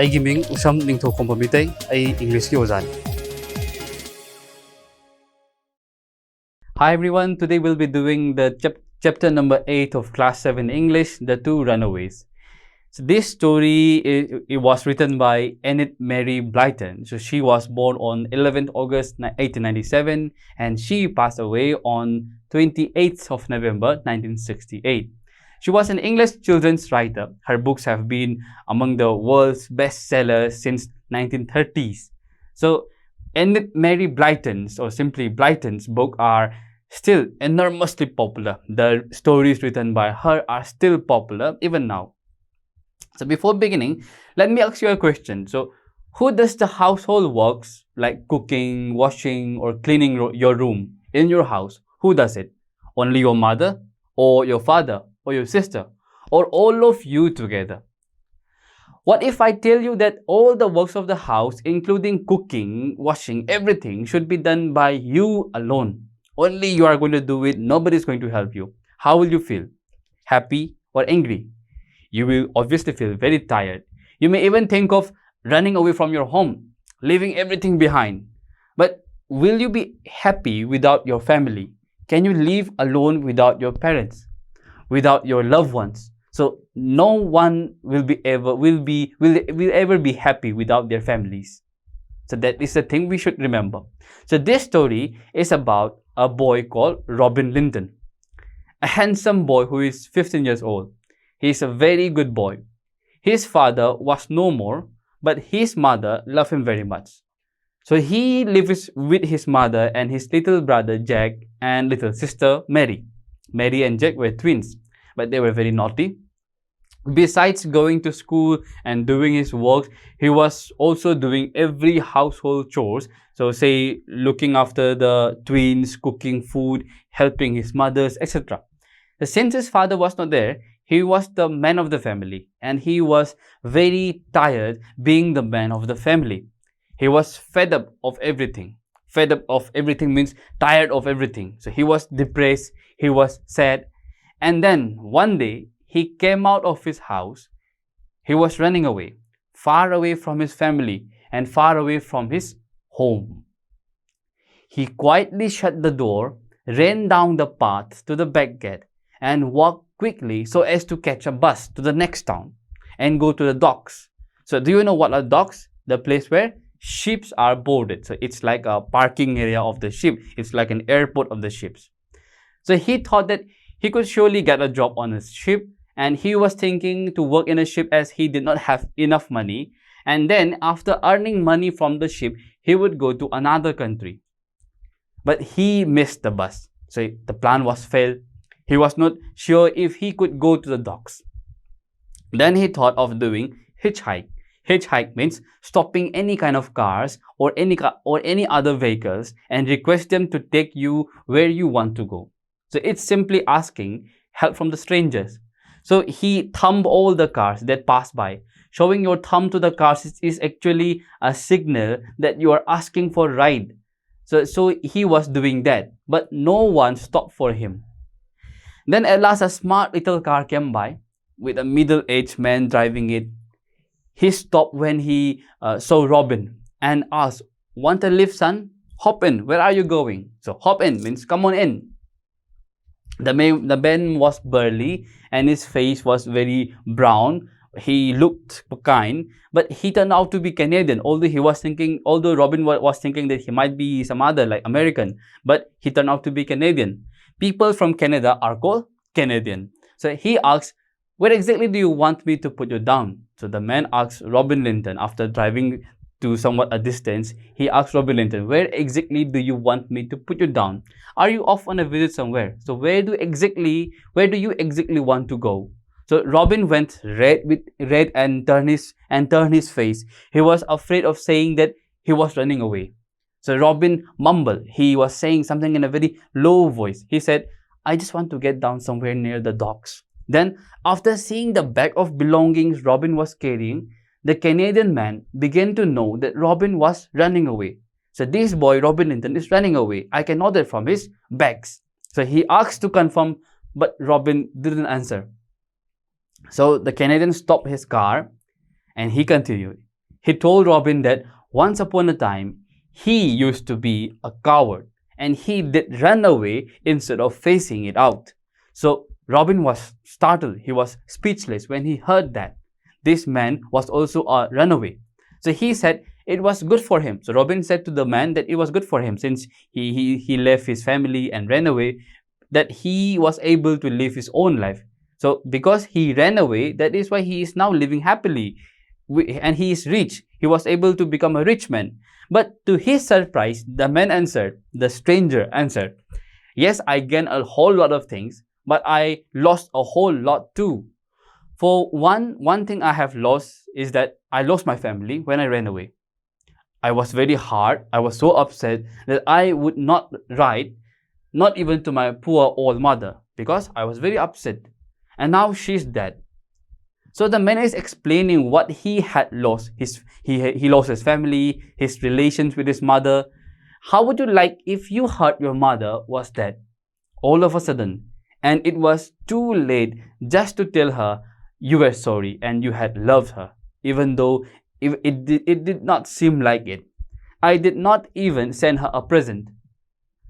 ꯑꯩꯒꯤ ꯃꯤꯡ ꯎꯁꯝ ꯅꯤꯡꯊꯧꯈꯣꯝꯕ ꯃꯤꯇꯩ ꯑꯩ ꯏꯪꯂꯤꯁꯀꯤ ꯑꯣꯖꯥꯅꯤ. Hi everyone, today we'll be doing the chapter number 8 of class 7 English, The Two Runaways. So this story it was written by Enid Mary Blyton. So she was born on 11th August 1897 and she passed away on 28th of November 1968. She was an English children's writer. Her books have been among the world's bestsellers since 1930s. So Enid Mary Blyton's, or simply Blyton's, book are still enormously popular. The stories written by her are still popular even now. So before beginning, let me ask you a question. So who does the household works like cooking, washing, or cleaning your room in your house? Who does it? Only your mother, or your father, or your sister, or all of you together? What if I tell you that all the works of the house, including cooking, washing, everything, should be done by you alone? Only you are going to do it, nobody is going to help you. How will you feel? Happy or angry? You will obviously feel very tired. You may even think of running away from your home, leaving everything behind. But will you be happy without your family? Can you live alone without your parents, without your loved ones? So no one will ever be happy without their families. So that is the thing we should remember. So this story is about a boy called Robin Linton, a handsome boy who is 15 years old. He is a very good boy. His father was no more, but his mother loved him very much. So he lives with his mother and his little brother Jack and little sister Mary. Mary and Jack were twins, but they were very naughty. Besides going to school and doing his work, he was also doing every household chores. So say looking after the twins, cooking food, helping his mothers, etc. Since his father was not there, he was the man of the family and he was very tired being the man of the family. He was fed up of everything. Fed up of everything means tired of everything. So he was depressed, he was sad. And then one day, he came out of his house. He was running away, far away from his family and far away from his home. He quietly shut the door, ran down the path to the back gate and walked quickly so as to catch a bus to the next town and go to the docks. So do you know what are docks? The place where ships are boarded. So it's like a parking area of the ship. It's like an airport of the ships. So he thought that he could surely get a job on a ship, and he was thinking to work in a ship as he did not have enough money. And then after earning money from the ship, he would go to another country. But he missed the bus. So the plan was failed. He was not sure if he could go to the docks. Then he thought of doing hitchhike. Hitchhike means stopping any kind of cars or any other vehicles and request them to take you where you want to go. So it's simply asking help from the strangers. So he thumbed all the cars that passed by. Showing your thumb to the cars is actually a signal that you are asking for a ride. So he was doing that, but no one stopped for him. Then at last a smart little car came by with a middle-aged man driving it. He stopped when he saw Robin and asked, "Want a lift, son? Hop in. Where are you going?" So hop in means come on in. The man was burly and his face was very brown. He looked kind, but he turned out to be Canadian. Although Robin was thinking that he might be some other like American, but he turned out to be Canadian. People from Canada are called Canadian. So he asked, "Where exactly do you want me to put you down?" So the man asked Robin Linton after driving to somewhat a distance. He asked Robin Linton, "Where exactly do you want me to put you down? Are you off on a visit somewhere? So where do you exactly want to go?" So Robin went red and turned his face. He was afraid of saying that he was running away. So Robin mumbled. He was saying something in a very low voice. He said, "I just want to get down somewhere near the docks." Then, after seeing the bag of belongings Robin was carrying, the Canadian man began to know that Robin was running away. So this boy, Robin Linton, is running away. I can know that from his bags. So he asked to confirm, but Robin didn't answer. So the Canadian stopped his car and he continued. He told Robin that once upon a time he used to be a coward and he did run away instead of facing it out. So Robin was startled. He was speechless when he heard that this man was also a runaway. So he said it was good for him. So Robin said to the man that it was good for him since he left his family and ran away, that he was able to live his own life. So because he ran away, that is why he is now living happily. And he is rich. He was able to become a rich man. But to his surprise, the stranger answered, yes, I gained a whole lot of things, but I lost a whole lot too. For one thing I have lost is that I lost my family when I ran away. I was very hard. I was so upset that I would not write, not even to my poor old mother, because I was very upset. And now she's dead. So the man is explaining what he had lost. He lost his family, his relations with his mother. How would you like if you heard your mother was dead all of a sudden, and it was too late just to tell her you were sorry and you had loved her, even though it did not seem like it. I did not even send her a present.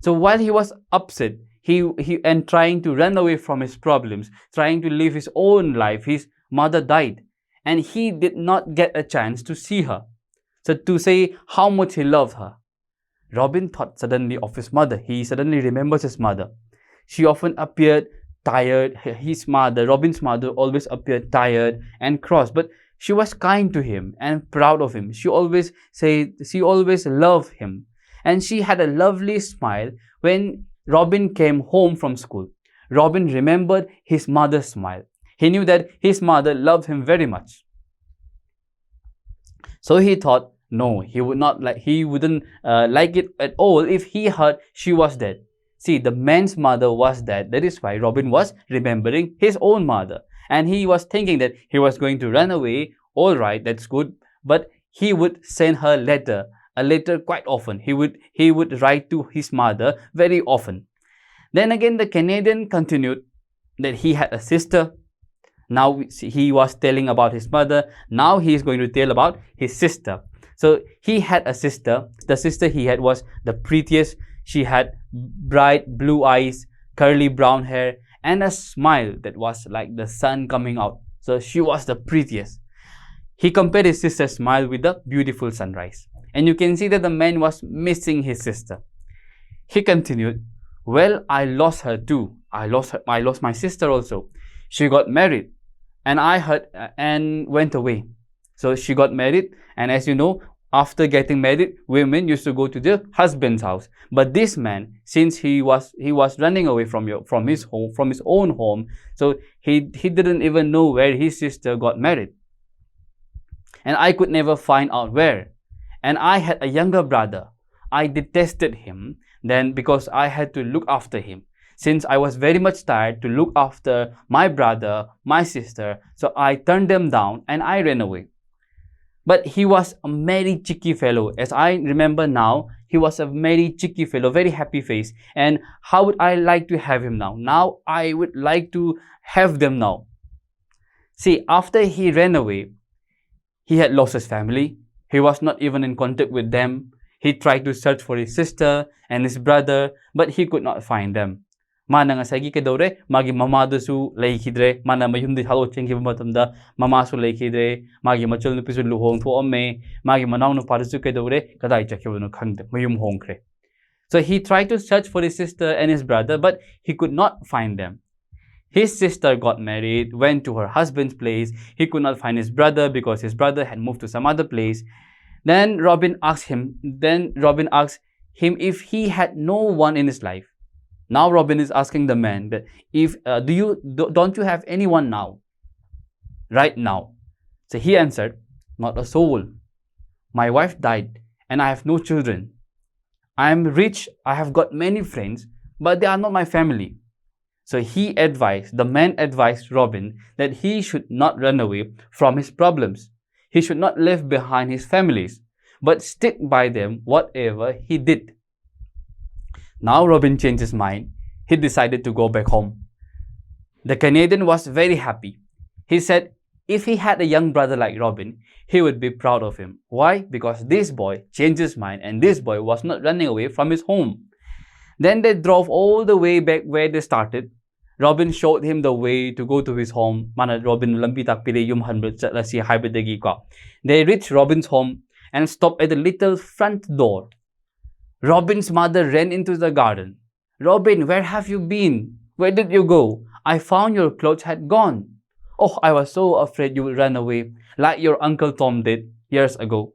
So while he was upset, he and trying to run away from his problems, trying to live his own life, his mother died, and he did not get a chance to see her. So to say how much he loved her. Robin thought suddenly of his mother. He suddenly remembers his mother. She often appeared tired. Robin's mother, always appeared tired and cross, but she was kind to him and proud of him. She always loved him. And she had a lovely smile when Robin came home from school. Robin remembered his mother's smile. He knew that his mother loved him very much. So he thought, no, he wouldn't like it at all if he heard she was dead. See, the man's mother was dead. That is why Robin was remembering his own mother. And he was thinking that he was going to run away. All right, that's good. But he would send her a letter quite often. He would write to his mother very often. Then again, the Canadian continued that he had a sister. Now he was telling about his mother. Now he is going to tell about his sister. So he had a sister. The sister he had was the prettiest. She had bright blue eyes, curly brown hair, and a smile that was like the sun coming out. So she was the prettiest. He compared his sister's smile with the beautiful sunrise. And you can see that the man was missing his sister. He continued, well, I lost her too. I lost my sister also. She got married and I heard and went away. So she got married, and as you know, after getting married, women used to go to their husband's house. But this man, since he was running away from his own home, so he didn't even know where his sister got married. And I could never find out where. And I had a younger brother. I detested him then because I had to look after him. Since I was very much tired to look after my brother, my sister, so I turned them down and I ran away. But he was a very cheeky fellow. As I remember now, he was a very cheeky fellow, very happy face. And how would I like to have him now? Now I would like to have them now. See, after he ran away, he had lost his family. He was not even in contact with them. He tried to search for his sister and his brother, but he could not find them. Mana nga sagi kedore magi mamado su laikidre mana mayundi halo chengi matamda mama su laikidre magi machul nu pisu luhong tho amme magi manaw nu parisu kedore kadai chakhibu khangde mayum hongkre. So he tried to search for his sister and his brother, but he could not find them. His sister got married, went to her husband's place. He could not find his brother because his brother had moved to some other place. Then Robin asked him if he had no one in his life. Now Robin is asking the man that if don't you have anyone now, right now? So he answered, not a soul. My wife died and I have no children. I am rich. I have got many friends, but they are not my family. So the man advised Robin that he should not run away from his problems. He should not leave behind his families, but stick by them whatever he did. Now Robin changed his mind. He decided to go back home. The Canadian was very happy. He said, If he had a young brother like Robin, he would be proud of him. Why? Because this boy changed his mind and this boy was not running away from his home. Then they drove all the way back where they started. Robin showed him the way to go to his home. Mana Robin lambi takpili yung hanbut si haibadagi ko. They reached Robin's home and stopped at the little front door. Robin's mother ran into the garden. Robin, where have you been? Where did you go? I found your clothes had gone. Oh, I was so afraid you would run away, like your Uncle Tom did years ago.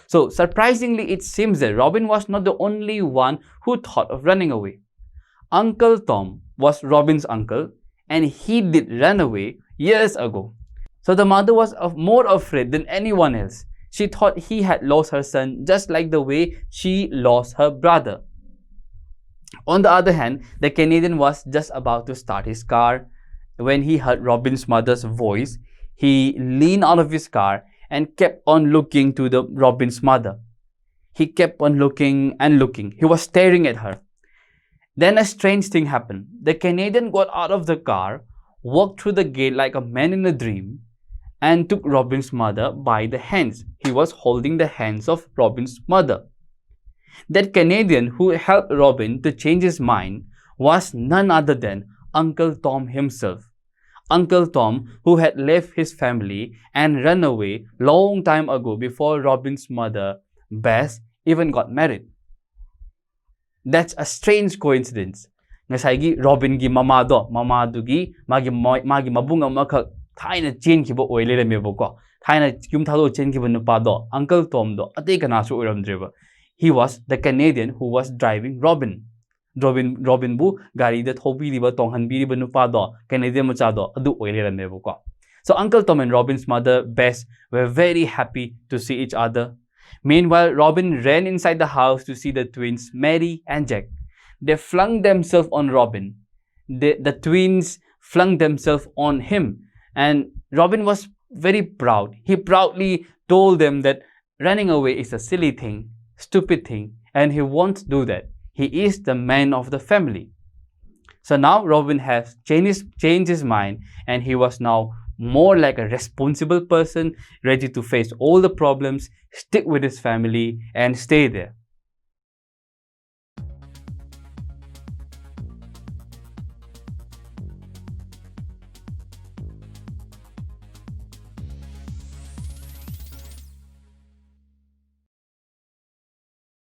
So, surprisingly, it seems that Robin was not the only one who thought of running away. Uncle Tom was Robin's uncle, and he did run away years ago. So the mother was more afraid than anyone else. She thought he had lost her son just like the way she lost her brother. On the other hand, the Canadian was just about to start his car. When he heard Robin's mother's voice, he leaned out of his car and kept on looking to Robin's mother. He kept on looking and looking. He was staring at her. Then a strange thing happened. The Canadian got out of the car, walked through the gate like a man in a dream, and took Robin's mother by the hands. He was holding the hands of Robin's mother. That Canadian who helped Robin to change his mind was none other than Uncle Tom himself. Uncle Tom, who had left his family and run away long time ago before Robin's mother, Bess, even got married. That's a strange coincidence. Ngasay gi Robin gi mama do gi magi mabunga makak thaina chen ki bo oile le me bo ko thaina yum thalo chen ki nu pa do Uncle Tom do ate kana su oram dreba. He was the Canadian who was driving Robin bu gari da thobi riba tonghan bi riba nu pa do Canadian macha do adu oile le me bo ko. So Uncle Tom and Robin's mother Bess were very happy to see each other. Meanwhile, Robin ran inside the house to see the twins, Mary and Jack. They flung themselves on Robin. The twins flung themselves on him. And Robin was very proud. He proudly told them that running away is a silly thing, stupid thing, and he won't do that. He is the man of the family. So now Robin has changed his mind, and he was now more like a responsible person, ready to face all the problems, stick with his family, and stay there.